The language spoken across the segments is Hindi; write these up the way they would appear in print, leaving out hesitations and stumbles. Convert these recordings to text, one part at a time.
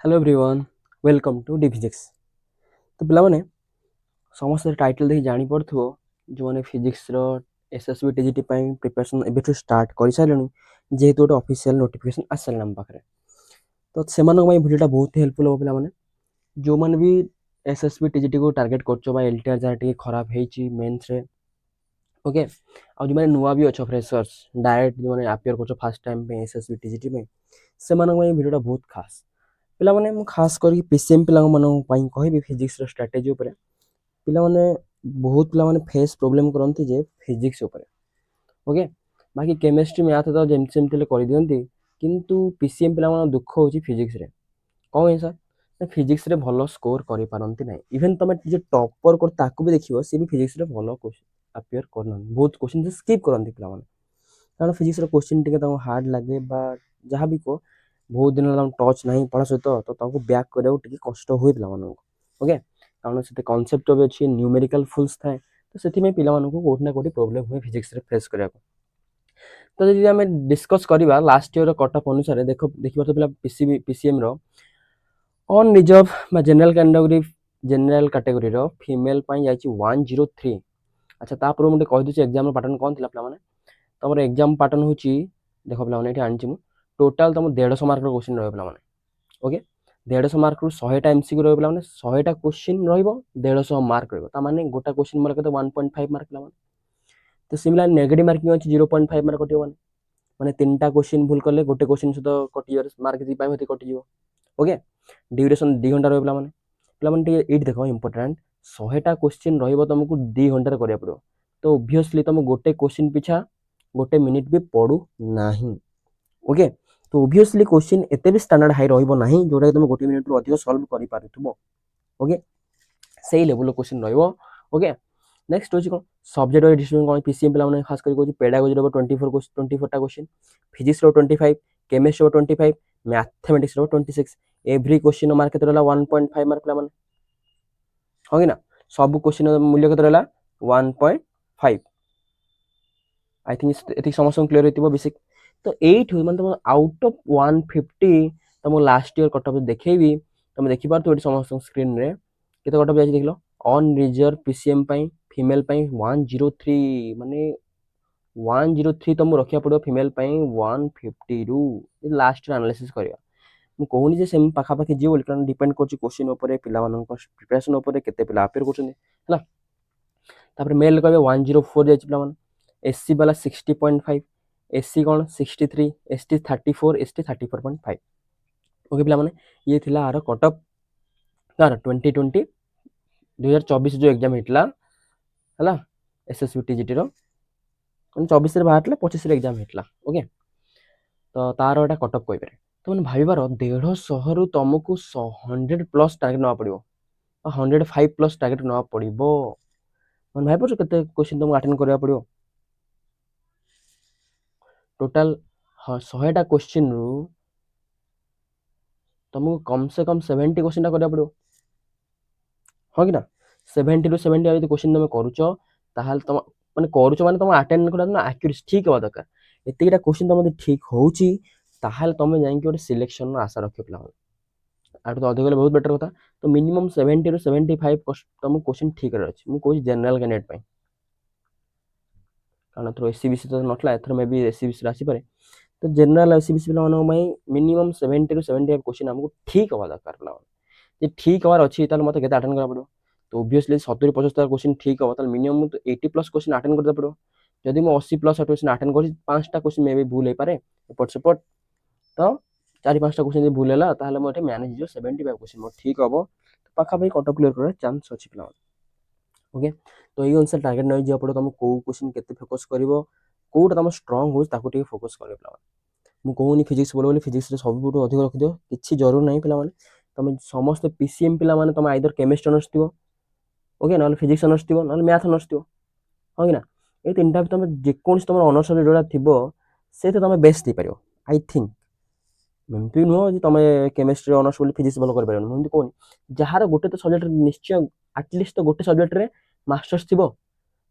Hello everyone welcome to the physics. तो पिलाने समस्त टाइटल देखि जानी पड़थो जो माने फिजिक्स रो एसएसबी टीजीटी पई प्रिपरेशन एबेठु स्टार्ट करि सारलनी जेहेतु गोटे ऑफिशियल नोटिफिकेशन आसला हम पाखरे। तो सेमानक पई वीडियोटा बहुत हेल्पफुल हो पिलाने जो माने भी एसएसबी टीजीटी को टारगेट करछो बा एलटीआर जा टिके खराब हेची मेंस रे। ओके आ जो माने नुवा भी अच्छो फ्रेशर्स डायरेक्ट जो माने अपियर करछो फर्स्ट टाइम पे एसएसबी टीजीटी में सेमानक पई वीडियोटा बहुत खास। पिलाने मु खास करी पीसीएम पिला मानक पई कहबी फिजिक्स रो स्ट्रेटजी ऊपर पिलाने बहुत पिलाने फेस प्रोब्लेम करती जे फिजिक्स ऊपर। ओके बाकी केमिस्ट्री मैथ तो जमती सेमती कर दियंती किंतु पीसीएम पिला दुख होची फिजिक्स रे कौन है सर ना फिजिक्स रे भलो स्कोर करि पारंती नाही इवन तमे जे टॉपर कर ताकू भी देखिबो से भी फिजिक्स रे भलो क्वेश्चन अपियर करन बहुत क्वेश्चन जे स्किप करंती पिला माने कारण फिजिक्स रो क्वेश्चन टिके तम हार्ड लागे बा जहां भी को बहुत दिन तम टच नाही पढ़ा सहित तो ताको बैक करियो टिके कष्ट होई पिला मानन ओके कारण से कॉन्सेप्ट भी अच्छी न्यूमेरिकल फुल्स थाए तो से पिला मानन कोठी ना कोठी प्रॉब्लम हुए फिजिक्स रे फेस करिया तो जदि आम डिस्कस करवा लास्ट ईयर कटअप अनुसार देख देखिए तो पिला पीसीएम रो ऑन रिजर्व जनरल कैटेगरी रो फीमेल पई जाई 103। अच्छा तापर मुझे कह दूची एग्जाम पैटर्न कौन थी पे तुम एग्जाम पैटर्न हूँ देख पे आनी मु टोटाल तुम 150 मार्क क्वेश्चन रहा पे ओके 150 मार्क रु 100टा एमसीक्यू रहा पे 100टा क्वेश्चन रो मार्क रहा गोटा क्वेश्चन मार्क 1.5 मार्क पे तो सिमिलर नेगेटिव मार्किंग अच्छी 0.5 मार्क कटे माने 3टा क्वेश्चन भूल कले गोटे क्वेश्चन सहित कटियो मार्क दी पाए कटियो ओके ड्यूरेशन 2 घंटा रहा पे ये देख इंपोर्टेंट 100टा क्वेश्चन तुमको 2 घंटा करिया पड़ो तो ऑब्वियसली तुम गोटे क्वेश्चन पिछा गोटे मिनिट भी पड़ू नहीं ओके तो ऑब्वियसली क्वेश्चन एते भी स्टैंडर्ड हाई रहइबो नहीं जोटा तुम गोटे मिनिट रु अधिक सॉल्व करि पारुथबो ओके सही लेवल क्वेश्चन रहइबो ओके नेक्स्ट होची कोन सब्जेक्ट वाइज डिस्ट्रीब्यूशन कोन पीसीएम पिला माने खास करी कोची पेडागोजी रो 24 टा क्वेश्चन फिजिक्स रो 25 केमिस्ट्री रो 25 मैथमेटिक्स रो 26 एवरी क्वेश्चन मार्क केते रहला 1.5 मार्क पिला माने हो कि ना सब क्वेश्चन मूल्य केते रहला 1.5 आई थिंक एति समस्त क्लियर हेतिबो बेसिक तो 8 माने तुम आउट ऑफ 150 तुम लास्ट ईयर कट ऑफ देखेबी तुम देखि पारतो एति समस्त स्क्रीन रे केते कट ऑफ जाई देखलो ऑन रिजर्व पीसीएम पई फीमेल पई 103 माने 103 तुम रखिया पड़ो फीमेल पई 150 रु लास्ट एनालिसिस करिया मु कहूनी जे सेम पाखा पाखी जे बोल कारण डिपेंड करछि क्वेश्चन ऊपर पिला मानन को प्रिपरेशन ऊपर केते पिला अपेयर करछन हला तापर मेल कहबे 104 जाई पिला मान एससी वाला 60.5 एससी कोन 63 एसटी 34 एसटी 34.5 ओके पिला माने ये थिला आरो कट ऑफ तार 2020 2024 जो एग्जाम हितला हला एसएसबी टीजीटी रो 24 रे बाहरला 25 रे एग्जाम हितला ओके तो तार एटा कट ऑफ कहि पारे तो मन भाबिबार 150 रु तुमको 100 प्लस टारगेट न पड़िबो 105 प्लस टारगेट न पड़िबो मन भाइ पछ केते क्वेश्चन तुमको अटेंड करिया पड़िबो टोटल 100टा क्वेश्चन रु तुमको कम से कम 70 क्वेश्चन करिया पड़िबो हो कि ना 70 रु 70 यदि क्वेश्चन तुम करूछ ताहाल तुम माने करूछ माने तुम अटेंड करा ना एक्यूरेसी ठीक होबा दरकार एतिकीटा क्वेश्चन तुम ठीक होउची ताहाल तुम जाई कि सिलेक्शन आशा रखियो पिला आठ तो अधिक बहुत बेटर कथा तो मिनिमम 70 रु 75 तुम क्वेश्चन ठीक रह अछि मु कोइ जनरल कैंडिडेट पई कारण थ्रो एससीबीसी तो नटला एथर मे भी एससीबीसी राशि पारे तो जनरल एससीबीसी पिला मानक पई मिनिमम 70 रु 75 क्वेश्चन हमको ठीक होबा दरकार पिला जे ठीक हवार अछि ताले मते केते अटेंड करा पड़ो तो ऑब्वियसली 70 75 क्वेश्चन ठीक हो ताले मिनिमम तो 80 प्लस क्वेश्चन अटेंड करते पड़ो जदि मु 80 प्लस क्वेश्चन अटेंड करी 5टा क्वेश्चन मे भी भूल हे पारे एपट सेपट तो 4 5टा क्वेश्चन भूल हैला ताले मोटे मैनेज जो 75 क्वेश्चन मो ठीक हबो तो पाखा भाई कट ऑफ क्लियर करे चांस अछि पिला ओके तो ये अनुसार टारगेट नै जे पड़ो तुम को क्वेश्चन केते फोकस करिवो कोटा तुम स्ट्रांग हो ताको टिके फोकस करियो पिला मु कहूनी फिजिक्स बोलो फिजिक्स रे सब अधिक रख दियो किछि जरूर नहीं पिला माने तुम समस्त पीसीएम पिला माने तुम आइदर केमिस्ट्री ऑनर्स थिबो ओके ना फिजिक्स ऑनर्स थिबो ना मैथ ऑनर्स थिबो हो कि ना ए तीनटा तुम जे कोन तुम ऑनर्स जोड़ा थिबो से तुम best they Pario I think एमती नुह जे तुम केमिस्ट्री ऑनर्स बोली फिजिक्स भलो कर पारियो मुझे कहूनी जार गोटे तो सब्जेक्ट निश्चय एटलिस्ट तो गोटे सब्जेक्ट रे मास्टर्स थिबो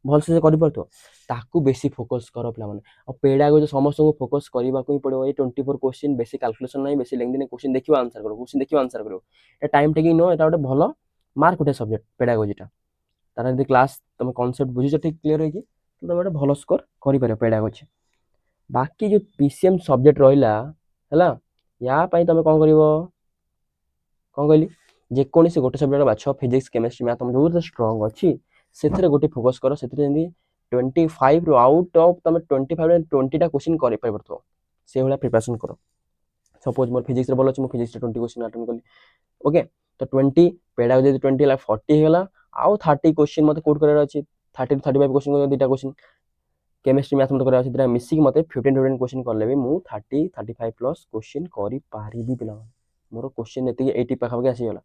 भलसे से करिपरतो ताकू बेसी फोकस कर पिला माने आ पेडागोजी समस्त को फोकस करबा को ही पड़ो ए 24 क्वेश्चन बेसी कैलकुलेशन नहीं बेसी लेंदी नहीं क्वेश्चन देखियो आंसर करो क्वेश्चन देखियो आंसर करो ए टाइम टेकिंग नो एटा गोटे भलो मार्क उठे सब्जेक्ट पेडागोजीटा तार यदि क्लास तुम कॉन्सेप्ट बुझिछ ठीक क्लियर होई कि तो तुम गोटे भलो स्कोर करि पारे पेडागोजी बाकी जो पीसीएम सब्जेक्ट रहिला हैला या पई तुम कोन करिवो कोन कहली जेकोसी गोटे सब्जेक्ट बाछ फिजिक्स केमिस्ट्री मैथ तुम जो स्ट्रांग अच्छी से गोटे फोकस कर से 25 रु आउट ऑफ तुम 25 20 टा क्वेश्चन कर पारतो से भाया प्रिपरेशन कर सपोज मोर फिजिक्स भल अच्छे फिजिक्स 20 क्वेश्चन अटेंड कली ओके तो 20 पेडा जब 20 है 40 होगा आउ 30 क्वेश्चन मत कोड कर 30 टू 35 क्वेश्चन दुटा क्वेश्चन केमिस्ट्री मैथ मत कर मिसिक मत 15 क्वेश्चन कले भी मुझे 30 35 प्लस क्वेश्चन करी पे मोर क्वेश्चन ये 80 पाखापाखि आसीगला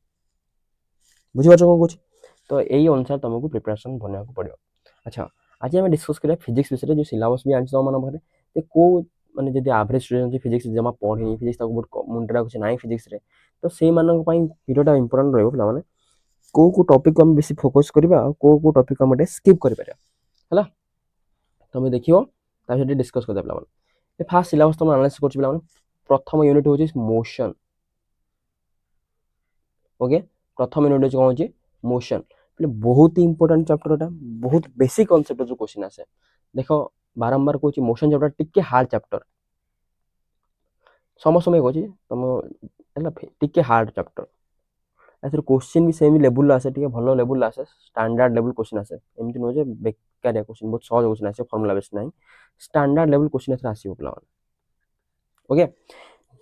बुझीपार कौन कौन तो यही अनुसार तुमको प्रिपरेशन बनवा पड़ो अच्छा आज आम डिस्कस करें फिजिक्स विषय जो सिलेबस भी आनी तुम पाखे कौ माने जब एवरेज स्टूडेंट फिजिक्स जमा पढ़े फिजिक्स बहुत मुंडा कुछ ना फिजिक्स तो से भिडियोटा इंपोर्टाट रहा पे कौ कौ टॉपिक को हम बेसी फोकस करवा कौ कौ टॉपिक को हम स्किप कर तुम देखो डिस्कस कर पे फास्ट सिलेबस तुम एनालिसिस कर प्रथम यूनिट हूँ मोशन ओके प्रथम यूनिट कौन हो मोशन बहुत ही इंपोर्टेंट चैप्टर बहुत बेसिक कॉन्सेप्ट जो क्वेश्चन आसे देख बारंबार कहूँ मोशन चैप्टर टिके हार्ड चैप्टर समस्त कहूँ तुम टिके हार्ड चैप्टर एथर क्वेश्चन भी सेम लेवल आसे टिके भल लेवल आसे स्टैंडर्ड लेवल क्वेश्चन आसे एमती नुहे बेकारिया क्वेश्चन बहुत सहज क्वेश्चन आसे फॉर्मूला बेस ना स्टैंडर्ड लेवल क्वेश्चन एथर आसो पे ओके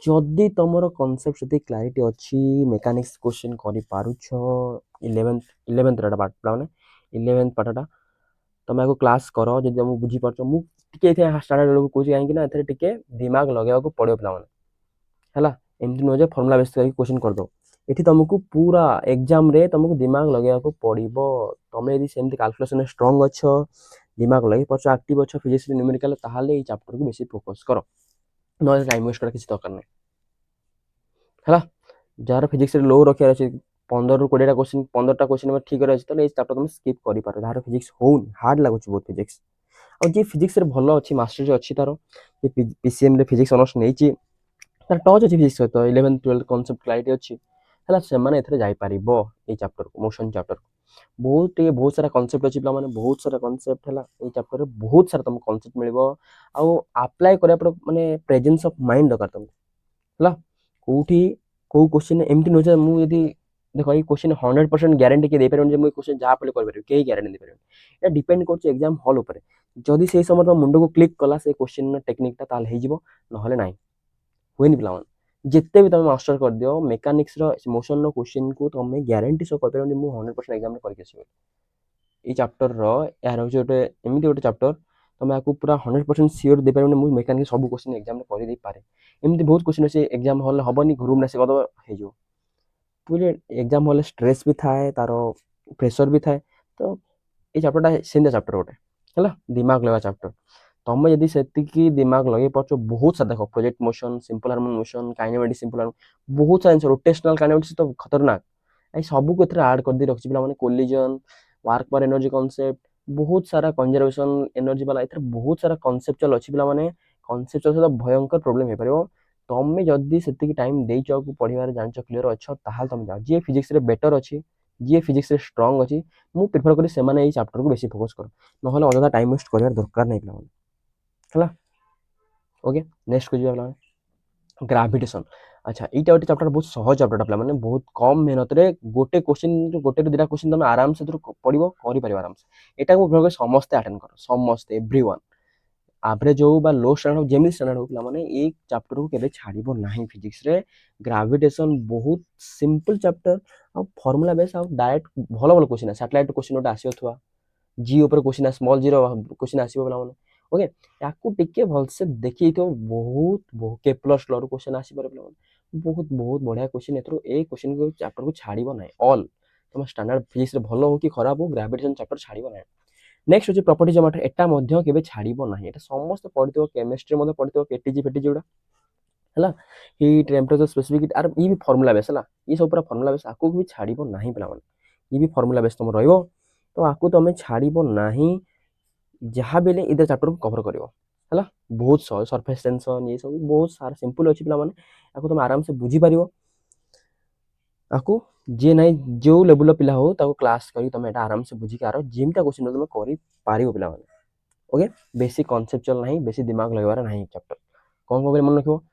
जदि तुम कनसेप्ट से क्लारिटी अच्छी मेकानिक्स क्वेश्चन कर पारुछ 11th पार्ट पे 11th पार्टा तुम आपको क्लास कर जब तुम बुझीपार मुझे स्टार्ट बेलू कौन कहीं टे दिमाग लगे पड़ो पे एमती नुहे फर्मुला बेस क्वेश्चन करदो ये तुमको पूरा एग्जाम रे तुमको दिमाग लगे पड़ो तुम यदि सेमती कैलकुलेशन स्ट्रांग अच्छ दिमाग लगे पार्छ एक्टिव अच्छ फिजिक्स न्यूमेरिकल ताहले ये चैप्टर को बेसी फोकस कर ना टाइम वेस्ट कर किसी दरकार नहीं है जार फिजिक्स लो रखार अच्छे 15 ରୁ 20टा क्वेश्चन 15टा क्वेश्चन ठीक अच्छे तो चैप्टर तुम स्किप कर पार जार फिजिक्स होनी हार्ड लगुच बहुत फिजिक्स और जी फिजिक्स भल अच्छी मास्टर अच्छी तार पीसीएम रे फिजिक्स ऑनर्स नहीं तार टच अच्छी फिजिक्स सहित 11th 12th कॉन्सेप्ट क्लैरिटी अच्छी है से जापर ये चैप्टर को मोशन चैप्टर को बहुत सारा कॉन्सेप्ट अच्छी पे बहुत सारा कॉन्सेप्ट है ये चैप्टर बहुत सारा तुमको कॉन्सेप्ट मिल आप्लाय कर माने प्रेजेंस ऑफ माइंड दरकार तुमको है कौटी कौ क्वेश्चन एमती नुहे मुझे देख ये क्वेश्चन 100% ग्यारंटी किए पारे मुझे क्वेश्चन जहाँ पड़े कर कहीं ग्यारंटी दे पारे डिपेंड कर एग्जाम हॉल उपर जदि से समय तुम मुंड को क्लिक कला से क्वेश्चन टेक्निकटा ताल हो ना ना हुए पे जिते भी तुम मास्टर कर दियो मेकानिक्स मोशन क्वेश्चन को तुम ग्यारंटी सह कर 100% एग्जाम करके ये चैप्टर यार हूँ गोटे एमती गोटे चैप्टर तुम आपको पूरा 100% सियोर दे पारे मुझे मेकानिक्स सब क्वेश्चन एग्जाम कर पारे एमती बहुत क्वेश्चन अच्छे एग्जाम हॉल हेनी घरू ना से कद हो पूरे एग्जाम हॉल स्ट्रेस भी थाए तार प्रेशर भी थाए तो ये चैप्टरटा से चैप्टर गोटे है दिमाग लगा चैप्टर तुम यदि से दिमाग लगे पार्छ बहुत सारा देख project motion simple harmonic motion kinematics simple harmonic बहुत सारा रोटेशनल काइनेमेटिक्स तो खतरनाक ये सब को आड कर दी रखी पे कोलिजन वर्क पर एनर्जी कॉन्सेप्ट बहुत सारा कंजर्वेशन एनर्जी वाला इधर बहुत सारा कॉन्सेप्चुअल अच्छी पे कॉन्सेप्चुअल सहित भयंकर प्रोब्लेम हो पार तुम्हें जदि से टाइम देच पढ़ार जानच क्लीयर अच्छ तुम जाओ जी फिजिक्स बेटर अच्छी जी फिजिक्स स्ट्रांग अच्छी मुझे प्रिफर करी से चैप्टर को बेसी फोकस कर ना अଯଥା टाइम वेस्ट कर दरकार नहीं पे ओके नेक्स्ट को पे ग्राविटेशन अच्छा ये गोटे चैप्टर बहुत सहज चैप्टर पे बहुत कम मेहनत रे गोटे क्वेश्चन गोटे दुटा क्वेश्चन तुम आराम से पढ़ो कर आराम से यहाँ समस्ते अटेंड कर समस्ते एवरीवन एवरेज हो लो स्टैंडर्ड हो जमी स्टैंडर्ड हो पे ये चैप्टर को केबे छाड़िबो नाही फिजिक्स रे ग्रेविटेशन बहुत सिंपल चैप्टर आ फार्मूला बेस आ डायरेक्ट भलो भलो क्वेश्चन सैटेलाइट क्वेश्चन गोटे आसीथुआ जी ऊपर क्वेश्चन स्मॉल जीरो क्वेश्चन आसीबो पे ओके याकू टिके भलसे देखि तो बहुत के प्लस लॉ क्वेश्चन आसी पारे बहुत बहुत बढ़िया क्वेश्चन एथरो ए क्वेश्चन को चैप्टर को छाड़िबो नाही ऑल तुम स्टैंडर्ड फिजिक्स रे भलो हो कि खराब हो ग्रेविटेशन चैप्टर छाड़िबो नाही नेक्स्ट होची प्रॉपर्टीज ऑफ मैटर एटा मध्य केबे छाड़िबो नाही एटा समस्त पढितो केमिस्ट्री मध्य पढितो केटीजी फेटीजी उडा हला heat temperature specific R E भी फार्मूला बेस हला ई सब पूरा फार्मूला बेस आकू भी छाड़िबो नाही पिला मन ई भी फार्मूला बेस तुम रहइबो तो आकू तमे छाड़िबो नाही जहाँ भी हेଲେ इधर चैप्टर को कवर करियो हैला बहुत सहज सरफेस टेंशन ये सब बहुत सारा सिंपल अछि पिला माने याको तुम आराम से बुझी पारियो याको जे नाही जो लेवल पिला हो ताको क्लास करी तुम एटा आराम से बुझी के आरो जिमटा क्वेश्चन तुम करी पारियो पिला माने ओके बेसिक कॉन्सेप्चुअल नहीं बेसी दिमाग लगावार नहीं चैप्टर कौन कौन मन रखियो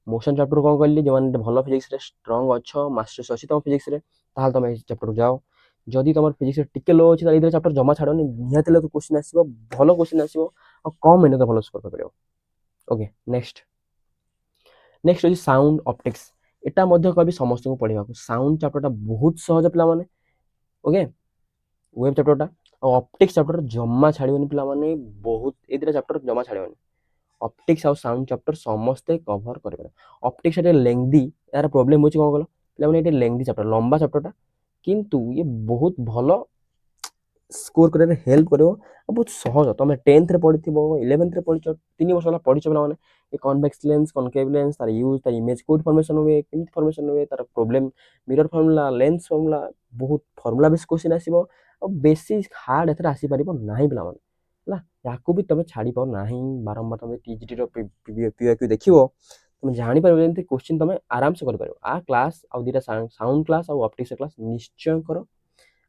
मोशन चैप्टर कौन कहली जो माने भलो फिजिक्स रे स्ट्रांग अच्छो मास्टर्स अछि तुम फिजिक्स रे ताहाल तुम चैप्टर को जाओ जदि तुम फिजिक्स रे टिके लो अछि इधर चैप्टर जमा छाड़ोनी निहाते ले तो क्वेश्चन आसीबो भलो क्वेश्चन आसीबो और कम मिनट भलो स्कोर कर परियो ओके नेक्स्ट नेक्स्ट अछि साउंड ऑप्टिक्स एटा मध्य कभी समस्त को पढिबा को साउंड चैप्टरटा बहुत सहज पिला माने ओके वेब चैप्टरटा और ऑप्टिक्स चैप्टर जम्मा छाड़िबनी पिला माने बहुत ए दिरा चैप्टर जमा छाड़िबनी ऑप्टिक्स और साउंड चैप्टर समस्ते कवर करेंगे ऑप्टिक्स एटे लेंदी यार प्रॉब्लम होची कोन कहलो पिला माने एटे लेंदी चैप्टर लंबा चैप्टरटा किंतु ये बहुत भलो स्कोर करे हेल्प करियो और बहुत सहज तुम 10th रे पढ़िथिबो 11th रे पढ़िछ 3 वर्ष वाला पढ़िछ पिला माने ये कन्वेक्स लेंस कनकेव लेंस तार यूज तार इमेज कोड फॉर्मेशन हुए केमिति फॉर्मेशन हुए तार problem mirror formula lens formula बहुत फार्मूला बेस क्वेश्चन आसीबो और बेसी हार्ड एथरा आसी परिबो नाही पिला माने ହେଲା ୟାକୁ ବି ତମେ ଛାଡ଼ି ପାରୁ ନାହିଁ ବାରମ୍ବାର ତମେ ଟିଜିଟି ର ପିଆକ୍ୟୁ ଦେଖିବ ତମେ ଜାଣିପାରିବ ଯେମିତି କ୍ୱେଶ୍ଚିନ୍ ତମେ ଆରାମସେ କରିପାରିବ ଆ କ୍ଲାସ୍ ଆଉ ଦୁଇଟା ସାଉଣ୍ଡ କ୍ଲାସ୍ ଆଉ ଅପ୍ଟିକ୍ସ କ୍ଲାସ୍ ନିଶ୍ଚୟ କର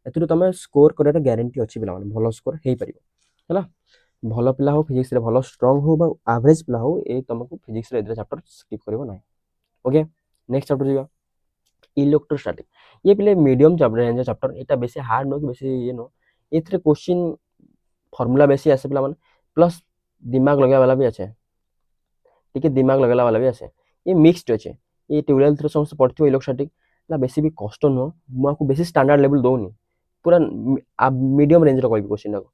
ଏଥିରୁ ତମେ ସ୍କୋର କରିବାର ଗ୍ୟାରେଣ୍ଟି ଅଛି ପିଲାମାନେ ଭଲ ସ୍କୋର ହେଇପାରିବ ହେଲା ଭଲ ପିଲା ହଉ ଫିଜିକ୍ସରେ ଭଲ ଷ୍ଟ୍ରଙ୍ଗ ହଉ ବା ଆଭରେଜ ପିଲା ହଉ ଏ ତମକୁ ଫିଜିକ୍ସର ଏଥିରେ ଚାପ୍ଟର ସ୍କିପ୍ କରିବ ନାହିଁ ଓକେ ନେକ୍ସଟ ଚାପ୍ଟର ଯିବା इलेक्ट्रोस्टैटिक ये पिले मीडियम चैप्टर एटा बेसी हार्ड नो कि बेसी ये नो एथरे क्वेश्चन फॉर्मूला बेसी आसे पिला माने प्लस दिमाग लगाया वाला भी अच्छे टिके दिमाग लगाला वाला भी आसे ये मिक्स्ड अच्छे ये 12th रे समस्त पढ़थियो इलेक्ट्रोस्टैटिक ना बेसी भी कष्ट नो माको बेसी स्टैंडर्ड लेवल दोनी पूरा मीडियम रेंज रो कोई क्वेश्चन को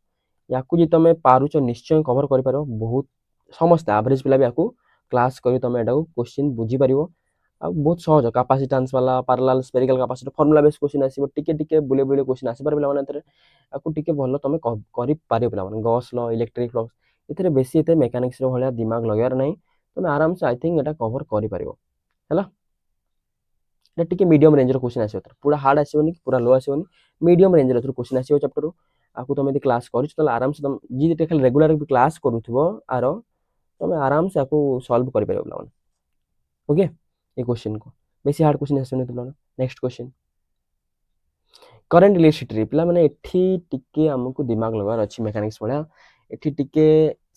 याकू जे तमे पारुचो निश्चय कवर करि पारो बहुत समस्त एवरेज पिला भी याकू क्लास करी तमे एटा क्वेश्चन बुझी पारिबो आ बहुत सहज कैपेसिटेंस वाला parallel spherical capacitor formula base question आसीबो टिके टिके बुले बुले क्वेश्चन आसी पार पिला माने एतरे याकू टिके भलो तमे करि पारियो पिला माने गॉस लॉ इलेक्ट्रिक फ्लक्स एतरे बेसी एते मेकानिक्स रो भलिया दिमाग लगार नाही तमे आराम से आई थिंक एटा कवर करि पारिबो हैला एटा टिके मीडियम रेंज रो क्वेश्चन आसीबो पूरा हार्ड आसीबोनी पूरा लो आसीबोनी मीडियम रेंज रो क्वेश्चन आसीबो चैप्टर रो आकू तमे क्लास करिछ त आराम से तम जी जे खाली रेगुलर क्लास करूथबो आरो तमे आराम से आकू सॉल्व करि पारिबो पिला माने ओके ये क्वेश्चन को बेसी हार्ड क्वेश्चन आसने पिला नेक्स्ट क्वेश्चन करंट इलेक्ट्रिसिटी पिला माने एठी टिके हमको दिमाग लगार अछि मेकानिक्स पढा एठी टिके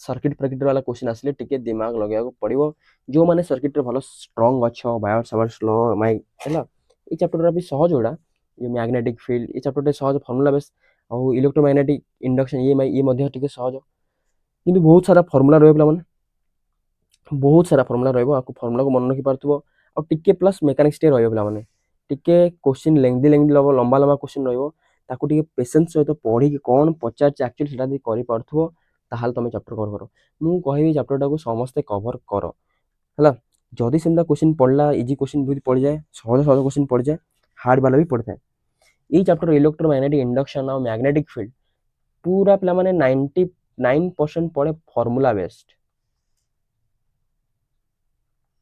सर्किट प्रकिट वाला क्वेश्चन आसले टिके दिमाग लगाया को पड़िबो जो माने सर्किट रे भलो स्ट्रांग अच्छो बायर सावर्स लॉ माय हैला ई चैप्टर रा भी सहज होडा ये मैग्नेटिक फील्ड ई चैप्टर रे सहज फार्मूला बेस और इलेक्ट्रोमैग्नेटिक इंडक्शन ये मध्ये टिके सहज किंतु बहुत सारा फार्मूला रहे पिला माने बहुत सारा फार्मूला रहइबो आपको फार्मूला को मन रखि पारथबो और टिके प्लस मेकानिक्स टे रहइबो पिला माने टिके क्वेश्चन लेंदी लेंदी लंबा लंबा क्वेश्चन रहइबो ताको टिके पेशेंस सहित पढ़ी के कोन पचार एक्चुअली सेटा दि करि पारथबो ताहाल तमे चैप्टर कवर करो मु कहिबी चैप्टर टाको समस्त कवर करो हैला जदि सेमदा क्वेश्चन पढ़ला इजी क्वेश्चन भी पड़ जाए सहज सहज क्वेश्चन पड़ जाए हार्ड वाला भी पड़ता है ई चैप्टर इलेक्ट्रोमैग्नेटिक इंडक्शन और मैग्नेटिक फील्ड पूरा पिला माने 99% पड़े फार्मूला बेस्ड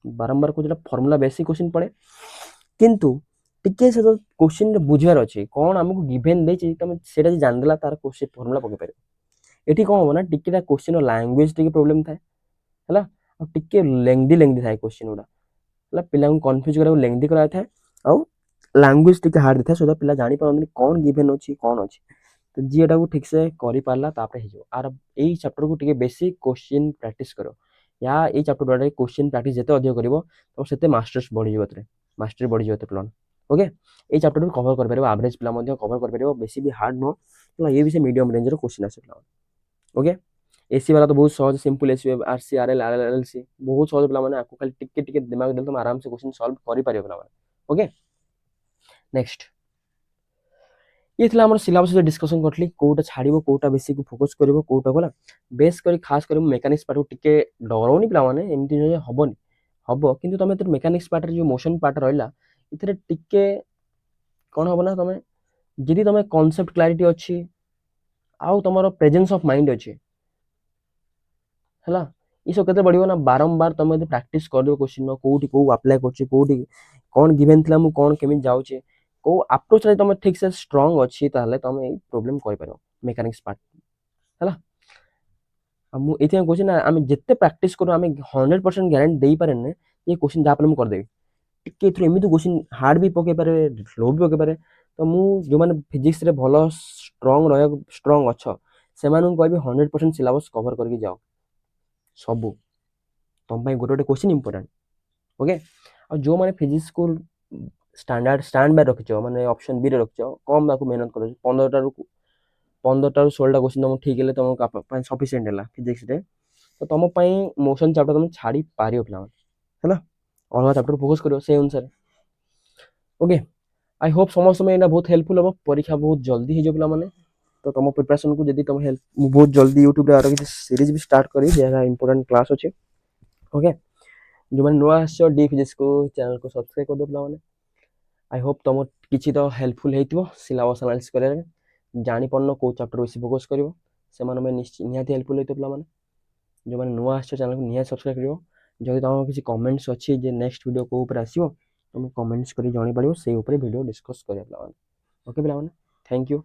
बारंबार को फर्मुला बेसिक क्वेश्चन पड़े किंतु टिके से क्वेश्चन बुझार अच्छे कौन आमको गिभेन देछि तमे सेटा जे जान देला तार क्वेश्चन फर्मुला पके पारे एठी कोन हो ना टिके क्वेश्चन लैंग्वेज टिके प्रॉब्लम थाए हला और टिके लेंदी थाए क्वेश्चन उडा हला पिला को कंफ्यूज करा लेंदी करा थाए और लैंग्वेज टिके हार्ड थाए सो पिला जानि पारन कौन गिभेन अछि कौन अछि तो जी एटा को ठीक से करि पारला तापरे हे जो आर एई चैप्टर को टिके बेसिक क्वेश्चन प्रैक्टिस करो या एई चैप्टर द्वारा क्वेश्चन प्रैक्टिस जते अधिक करिवो तो सेते मास्टर्स बढ़ी जिवो तरे मास्टरी बढ़ी जिवो प्लान ओके एई चैप्टर को कवर कर परबो एवरेज पिला मध्ये कवर कर परबो बेसी भी हार्ड नो तो ये भी से मीडियम रेंज रो क्वेश्चन आसे पिला ओके एसी वाला तो बहुत सहज simple AC RC RL RLC बहुत सहज पिला माने आपको खाली टिके टिके दिमाग देल तुम आराम से क्वेश्चन सॉल्व करि पारियो पिला माने ओके नेक्स्ट ये थिला हमर सिलेबस जे डिस्कशन करथली कोटा छाड़िबो कोटा बेसी को फोकस करिवो कोटा कोला बेस करी खास करी मेकानिक्स पार्ट को टिके डरौनी पिला माने एमती जे हबनी हबो किंतु तमे त मेकानिक्स पार्ट जो मोशन पार्ट रहला इथरे टिके कोन हबो ना तमे जदि तमे कांसेप्ट क्लैरिटी अछि आउ तमरो प्रेजेंस ऑफ माइंड अछि हला ई सब केते बढ़ियो ना बारंबार तमे प्रैक्टिस कर दियो क्वेश्चन कोठी को अप्लाई करछि कोठी कोन गिवन थिला मु कोन केमि जाउछि को अप्रोच रे तमे ठीक से स्ट्रांग अछि ताले तमे प्रॉब्लम करि पारो मेकानिक्स पार्ट हला ये क्वेश्चन आम जिते प्राक्ट करूँ आम 100% ग्यारंटी दे पारे ये क्वेश्चन जहाँ पे करदेवी टे एमती क्वेश्चन हार्ड भी पकई पारे स्लो भी पकई पारे तो मुझे जो मैंने फिजिक्स रे भल स्ट्रंग रहा स्ट्रंग अच्छ से कह 100% सिलेबस कवर करके जाओ सबू तुम गोटे गोटे क्वेश्चन इंपोर्टेंट ओके और जो मैंने फिजिक्स को स्टैंड बाय रखिच मैंने ऑप्शन बी रे रखिच कम ताको मेहनत कर 15 टा 16टा क्वेश्चन तुम ठीक है तुम सफिशिएंट है फिजिक्स रे तो तुम मोशन चैप्टर तुम छाड़ी पार पे है अलग चैप्टर फोकस करो से अनुसार ओके आई होप समस्त यहाँ बहुत हेल्पफुल हम परीक्षा बहुत जल्दी हो पे तो तुम प्रिपरेशन को जब तुम हेल्प बहुत जल्दी यूट्यूब आर किसी सीरीज भी स्टार्ट करी जहाँ इंपोर्टेंट क्लास अच्छे ओके जो मैंने नुआ आस डी फिजिक्स को चैनल को सब्सक्राइब कर दो पे आई होप तुम किसी तो हेल्पफुल हो सिलेबस एनालिसिस कर जानी पारन कौ चैप्टर बेसी फोकस कर निहाती हेल्पफुल हो पे जो मैंने नुआ आस चैनल को निहाती सब्सक्राइब कर जब तुम किसी कमेंट्स अच्छी जे नेक्स्ट वीडियो को ऊपर आसो तुम कमेंट्स कर जानी पार से वीडियो डिस्कस करें पे ओके पे थैंक यू।